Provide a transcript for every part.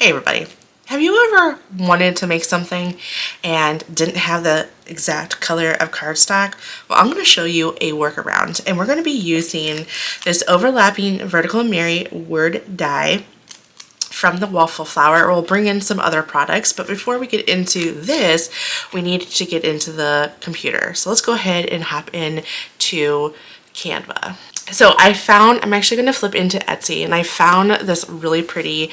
Hey everybody, have you ever wanted to make something and didn't have the exact color of cardstock? Well, I'm going to show you a workaround, and we're going to be using this overlapping vertical Mary word die from the Waffle flower. We'll bring in some other products, but before we get into this, we need to get into the computer. So let's go ahead and hop in to Canva. So I'm actually going to flip into Etsy, and I found this really pretty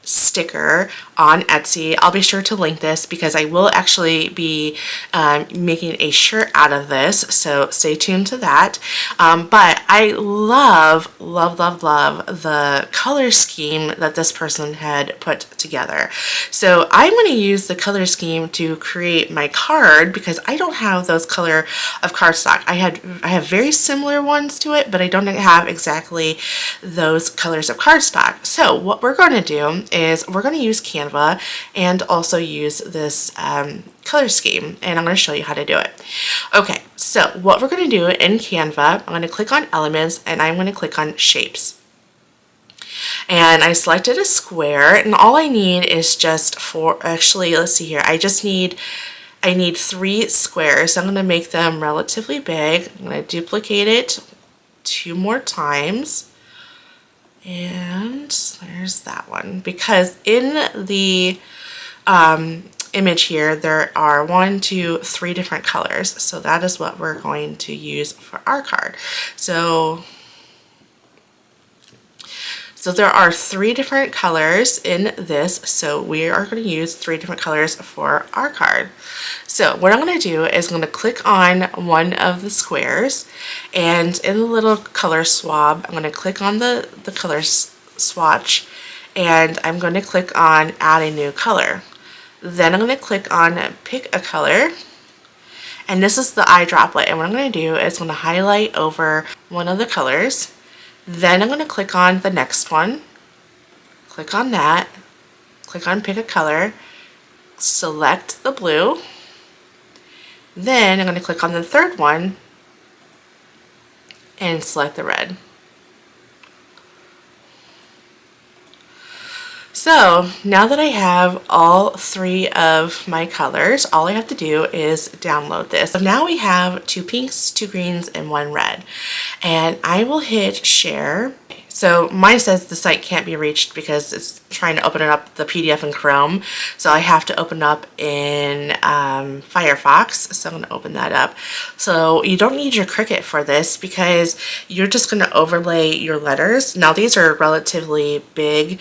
sticker on Etsy. I'll be sure to link this because I will actually be making a shirt out of this, so stay tuned to that. But I love the color scheme that this person had put together. So I'm going to use the color scheme to create my card because I don't have those color of cardstock. I have very similar ones to it, but I don't have exactly those colors of cardstock. So what we're going to do is we're going to use Canva and also use this color scheme, and I'm going to show you how to do it. Okay, so what we're going to do in Canva, I'm going to click on elements and I'm going to click on shapes. And I selected a square, and all I need is just let's see here, I need 3 squares. So I'm going to make them relatively big. I'm going to duplicate it 2 more times. And there's that one, because in the image here there are 1, 2, 3 different colors, so that is what we're going to use for our card. So there are 3 different colors in this, so we are going to use 3 different colors for our card. So what I'm going to do is I'm going to click on one of the squares, and in the little color swab, I'm going to click on the color swatch, and I'm going to click on add a new color. Then I'm going to click on pick a color, and this is the eyedroplet, and what I'm going to do is I'm going to highlight over one of the colors. Then I'm going to click on the next one, click on that, click on pick a color, select the blue, then I'm going to click on the third one and select the red. So now that I have all 3 of my colors, all I have to do is download this. So now we have 2 pinks, 2 greens, and 1 red. And I will hit share. So mine says the site can't be reached because it's trying to open it up the PDF in Chrome. So I have to open up in Firefox. So I'm going to open that up. So you don't need your Cricut for this because you're just going to overlay your letters. Now these are relatively big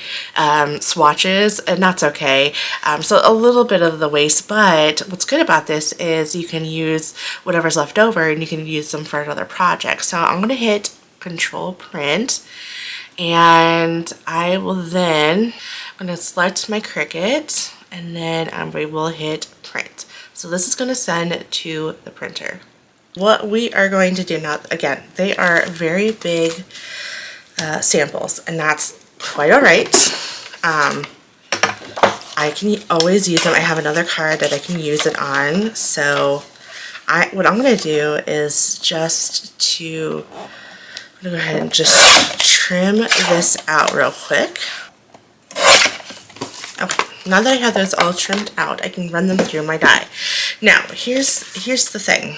swatches, and that's okay. So a little bit of the waste, but what's good about this is you can use whatever's left over and you can use them for another project. So I'm going to hit Control Print, and I will then, I'm going to select my Cricut, and then we will hit print. So this is going to send to the printer. What we are going to do now, again, they are very big samples, and that's quite all right. I can always use them. I have another card that I can use it on. So what I'm going to do is just to I'm going to go ahead and just trim this out real quick. Okay, now that I have those all trimmed out, I can run them through my die. Now, here's the thing.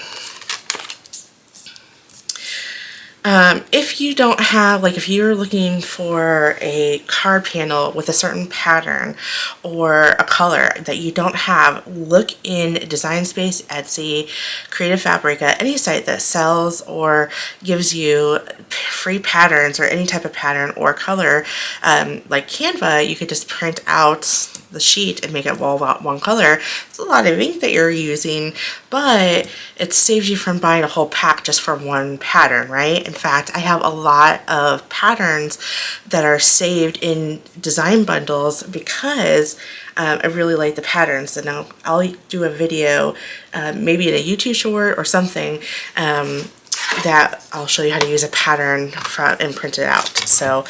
If you don't have, like if you're looking for a card panel with a certain pattern or a color that you don't have, look in Design Space, Etsy, Creative Fabrica, any site that sells or gives you free patterns or any type of pattern or color. Like Canva, you could just print out the sheet and make it all about one color. It's a lot of ink that you're using, but it saves you from buying a whole pack just for one pattern, right? In fact, I have a lot of patterns that are saved in design bundles because I really like the patterns. And now I'll do a video, maybe in a YouTube short or something, that I'll show you how to use a pattern and print it out. So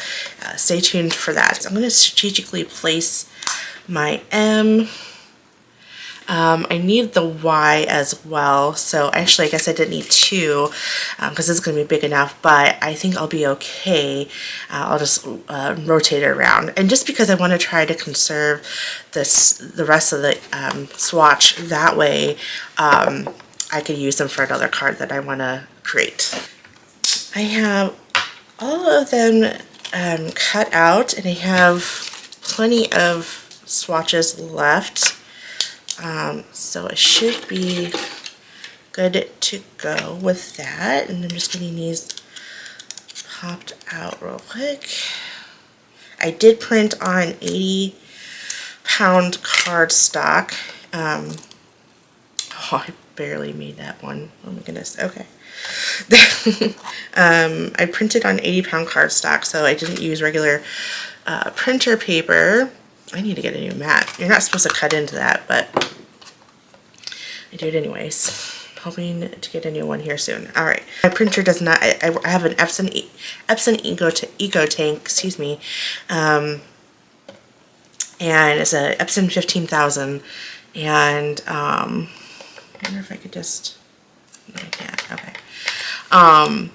stay tuned for that. So I'm going to strategically place my M I need the Y as well, so actually I guess I didn't need two because this is going to be big enough, but I think I'll be okay. I'll just rotate it around, and just because I want to try to conserve the rest of the swatch, that way I could use them for another card that I want to create. I have all of them cut out, and I have plenty of swatches left. So it should be good to go with that. And I'm just getting these popped out real quick. I did print on 80-pound cardstock. Oh, I barely made that one. Oh my goodness. Okay. I printed on 80-pound cardstock, so I didn't use regular printer paper. I need to get a new mat. You're not supposed to cut into that, but I do it anyways. Hoping to get a new one here soon. All right, my printer does not. I have an Epson Eco Tank, excuse me, and it's a Epson 15,000. And I wonder if I could just. No, I can't. Okay. And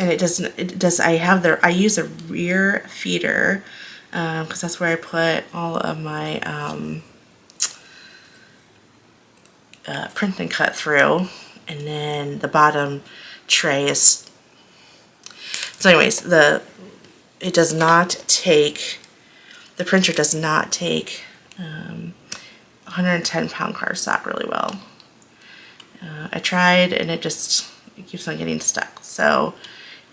it doesn't. It does. I use a rear feeder. Because that's where I put all of my print and cut through, and then the bottom tray is. So, anyways, the printer does not take 110-pound cardstock really well. I tried, and it keeps on getting stuck. So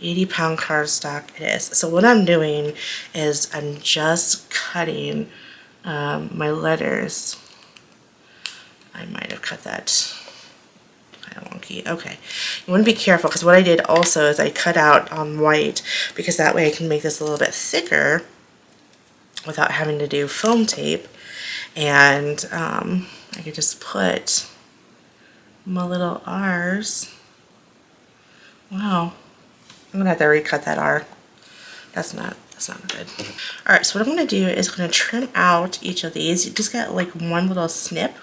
80-pound cardstock it is. So what I'm doing is I'm just cutting my letters. I might have cut that kind of wonky. Okay, you want to be careful, because what I did also is I cut out on white, because that way I can make this a little bit thicker without having to do foam tape, and I could just put my little R's. Wow. I'm gonna have to recut that R. That's not good. All right, so what I'm gonna do is I'm gonna trim out each of these. You just got like one little snip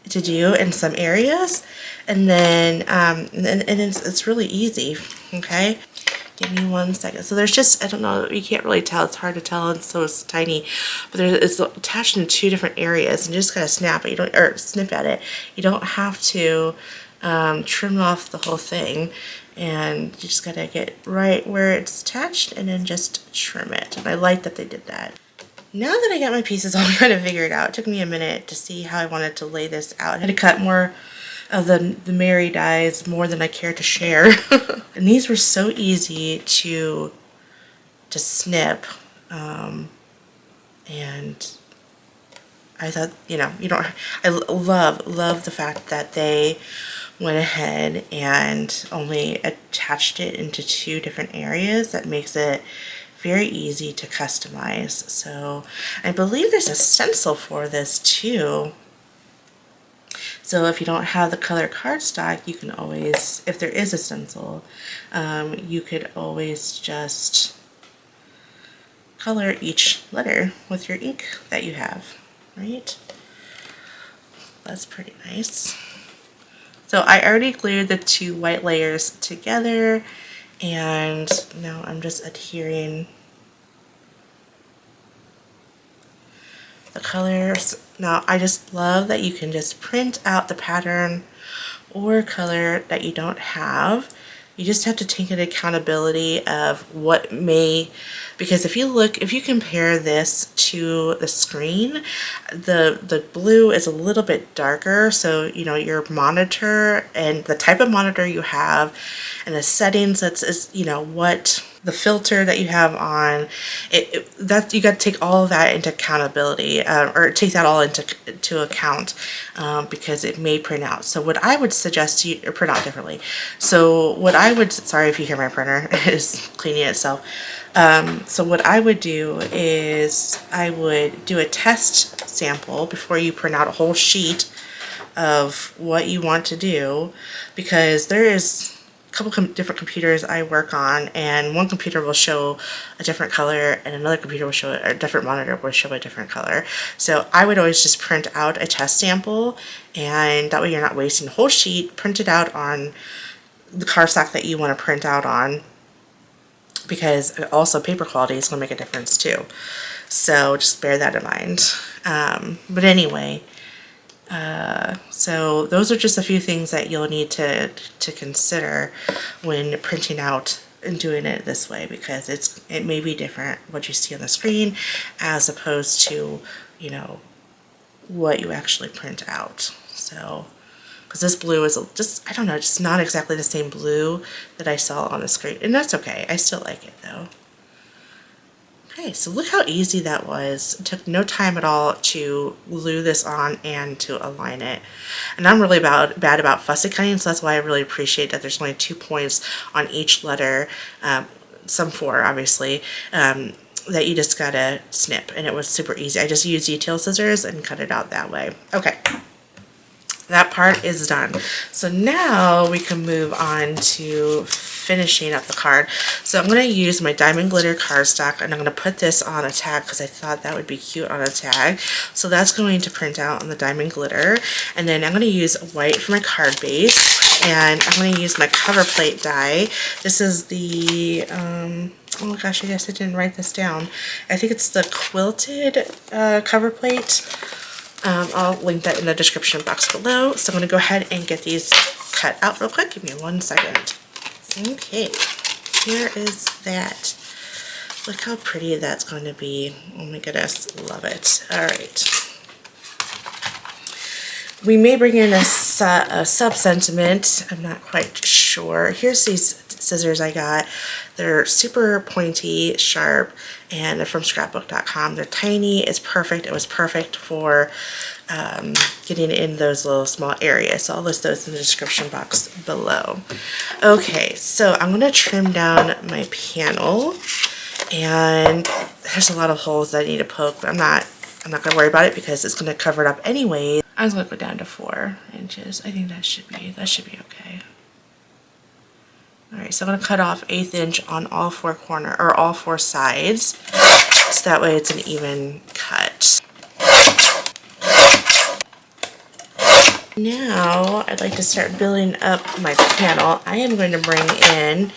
to do in some areas, and then it's really easy. Okay, give me 1 second. So there's just, I don't know, you can't really tell. It's hard to tell, and so it's tiny. But it's attached in 2 different areas, and you just gotta snap it. Snip at it. You don't have to trim off the whole thing. And you just gotta get right where it's attached and then just trim it. And I like that they did that. Now that I got my pieces all kind of figured out, it took me a minute to see how I wanted to lay this out. I had to cut more of the Mary dies, more than I care to share. And these were so easy to snip. And I thought, I love the fact that they went ahead and only attached it into 2 different areas. That makes it very easy to customize. So I believe there's a stencil for this too. So if you don't have the color cardstock, you can always, if there is a stencil, you could always just color each letter with your ink that you have, right? That's pretty nice. So I already glued the 2 white layers together, and now I'm just adhering the colors. Now I just love that you can just print out the pattern or color that you don't have. You just have to take an accountability of what may, because if you compare this to the screen, the blue is a little bit darker, so your monitor and the type of monitor you have and the settings, that's what the filter that you have on, that you got to take all of that into accountability, or take that all into account, because it may print out. So what I would suggest you print out differently. So what I would, sorry if you hear my printer, it's cleaning itself. So what I would do is I would do a test sample before you print out a whole sheet of what you want to do, because there is couple different computers I work on, and one computer will show a different color and another computer will show a different monitor will show a different color. So I would always just print out a test sample, and that way you're not wasting the whole sheet. Print it out on the cardstock that you want to print out on, because also paper quality is going to make a difference too. So just bear that in mind. But anyway, so those are just a few things that you'll need to consider when printing out and doing it this way, because it may be different what you see on the screen as opposed to, you know, what you actually print out. So, because this blue is just, I don't know, just not exactly the same blue that I saw on the screen, and that's okay. I still like it though. Okay, so look how easy that was. It took no time at all to glue this on and to align it. And I'm really bad about fussy cutting, so that's why I really appreciate that there's only 2 points on each letter, some 4 obviously, that you just gotta snip, and it was super easy. I just used detail scissors and cut it out that way. Okay. That part is done. So now we can move on to finishing up the card. So I'm going to use my diamond glitter cardstock, and I'm going to put this on a tag because I thought that would be cute on a tag. So that's going to print out on the diamond glitter. And then I'm going to use white for my card base, and I'm going to use my cover plate die. This is the oh my gosh, I guess I didn't write this down. I think it's the quilted cover plate. I'll link that in the description box below. So I'm going to go ahead and get these cut out real quick. Give me 1 second. Okay, here is that. Look how pretty that's going to be. Oh my goodness, love it. All right. We may bring in a sub-sentiment. I'm not quite sure. Here's these scissors I got. They're super pointy, sharp, and they're from scrapbook.com. They're tiny. It's perfect. It was perfect for getting in those little small areas. So I'll list those in the description box below. Okay, so I'm going to trim down my panel, and there's a lot of holes that I need to poke, but I'm not going to worry about it because it's going to cover it up anyway. I'm going to go down to 4 inches. I think that should be okay. Alright, so I'm going to cut off 1/8 inch on all 4 all 4 sides, so that way it's an even cut. Now I'd like to start building up my panel. I am going to bring in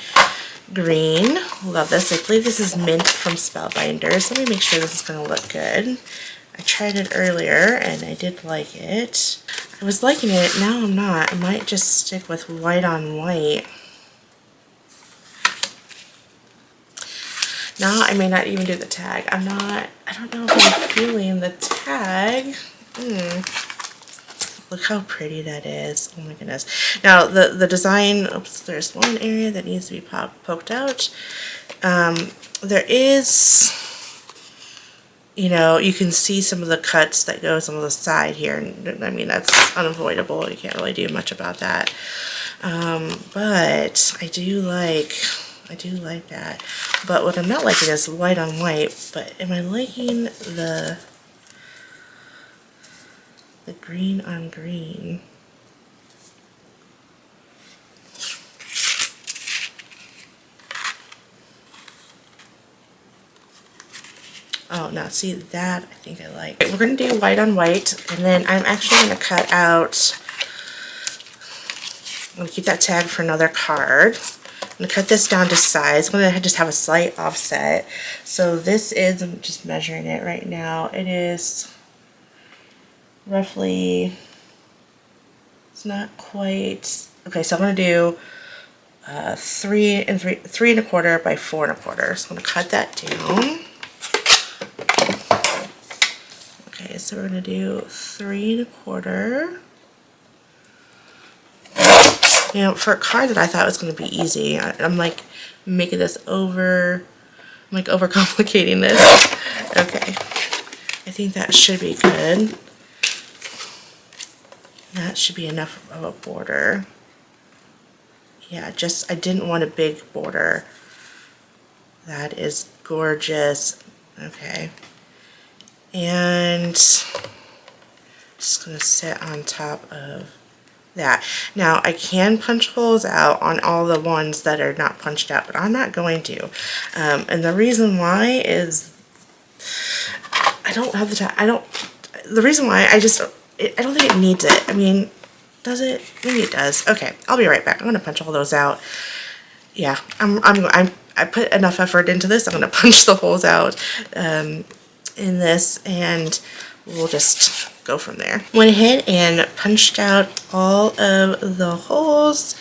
green. Love this. I believe this is Mint from Spellbinders. Let me make sure this is going to look good. I tried it earlier and I did like it. I was liking it, now I'm not. I might just stick with white on white. Now I may not even do the tag. I don't know if I'm feeling the tag. Look how pretty that is. Oh my goodness. Now the design, oops, there's one area that needs to be poked out. There is, you know, you can see some of the cuts that goes on the side here, and I mean that's unavoidable. You can't really do much about that. But I do like that. But what I'm not liking is white on white, but am I liking the green on green? Oh, now see that I think I like. We're going to do white on white, and then I'm actually going to cut out, I'm going to keep that tag for another card. I'm going to cut this down to size. I'm going to just have a slight offset. So this is, I'm just measuring it right now, it is roughly, it's not quite, okay, so I'm going to do 3 1/4 by 4 1/4. So I'm going to cut that down. Okay, so we're going to do 3 1/4. You know, for a card that I thought was going to be easy, I'm like making this I'm like overcomplicating this. Okay, I think that should be good. That should be enough of a border. Yeah, just, I didn't want a big border. That is gorgeous. Okay. And just going to sit on top of that. Now I can punch holes out on all the ones that are not punched out, but I'm not going to. And the reason why is I don't have the time. The reason why I don't think it needs it. I mean, does it? Maybe it does. Okay, I'll be right back. I'm gonna punch all those out. Yeah, I put enough effort into this. I'm gonna punch the holes out in this, and we'll just go from there. Went ahead and punched out all of the holes,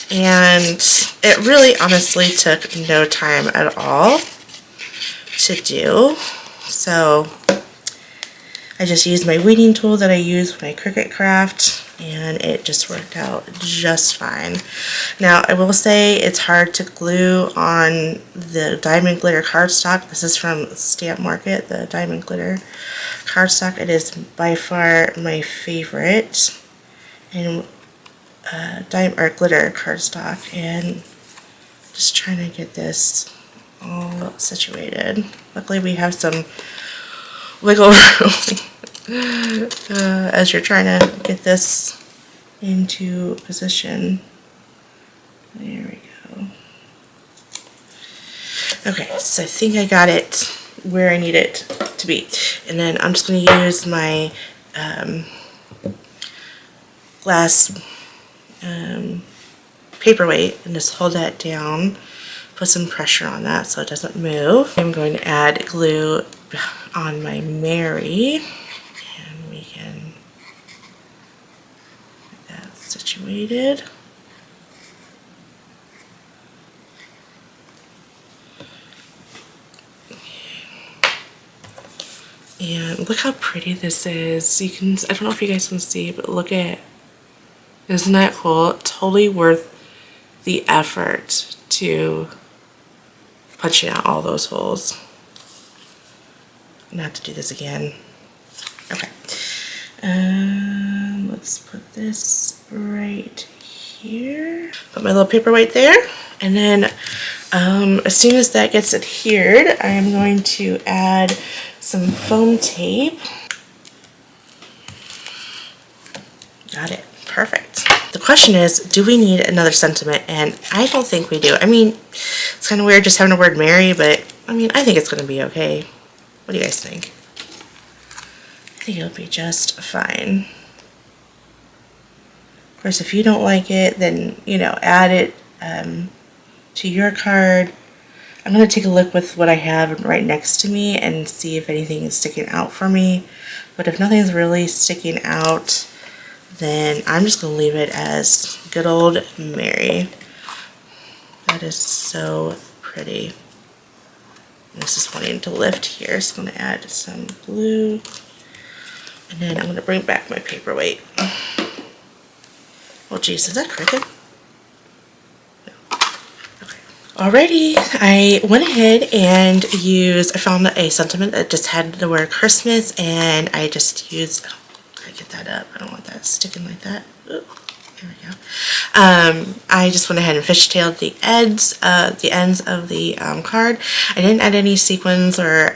and it really honestly took no time at all to do. So I just used my weeding tool that I use with my Cricut craft, and it just worked out just fine. Now I will say it's hard to glue on the diamond glitter cardstock. This is from Stamp Market, the diamond glitter cardstock. It is by far my favorite, and glitter cardstock, and just trying to get this all situated. Luckily we have some wiggle room as you're trying to get this into position. There we go. Okay, so I think I got it where I need it to be. And then I'm just going to use my glass paperweight and just hold that down, put some pressure on that so it doesn't move. I'm going to add glue on my Mary, and we can get that situated. And look how pretty this is. You can, I don't know if you guys can see, but look at, isn't that cool? Totally worth the effort to punching out all those holes. I'm gonna have to do this again. Okay. Let's put this right here. Put my little paperweight there. And then as soon as that gets adhered, I am going to add some foam tape. Got it. Perfect. The question is, do we need another sentiment? And I don't think we do. I mean, it's kind of weird just having the word Mary, but I mean, I think it's going to be okay. What do you guys think? I think it'll be just fine. Of course, if you don't like it, then, you know, add it to your card. I'm going to take a look with what I have right next to me and see if anything is sticking out for me. But if nothing's really sticking out, then I'm just going to leave it as good old Mary. That is so pretty. And this is wanting to lift here, so I'm going to add some glue. And then I'm going to bring back my paperweight. Oh geez, is that Cricut? Alrighty, I went ahead and I found a sentiment that just had the word Christmas, and I just used, oh, gotta get that up, I don't want that sticking like that. Ooh, there we go. I just went ahead and fishtailed the ends of the card. I didn't add any sequins or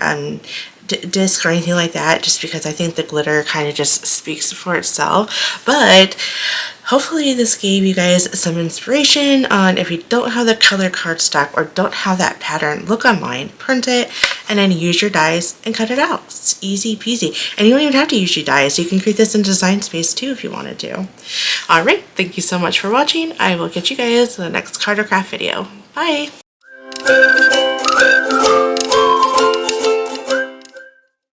disc or anything like that, just because I think the glitter kind of just speaks for itself. But hopefully this gave you guys some inspiration on, if you don't have the color cardstock or don't have that pattern, look online, print it, and then use your dies and cut it out. It's easy peasy. And you don't even have to use your dies. You can create this in Design Space too if you wanted to. Alright, thank you so much for watching. I will catch you guys in the next card or craft video. Bye!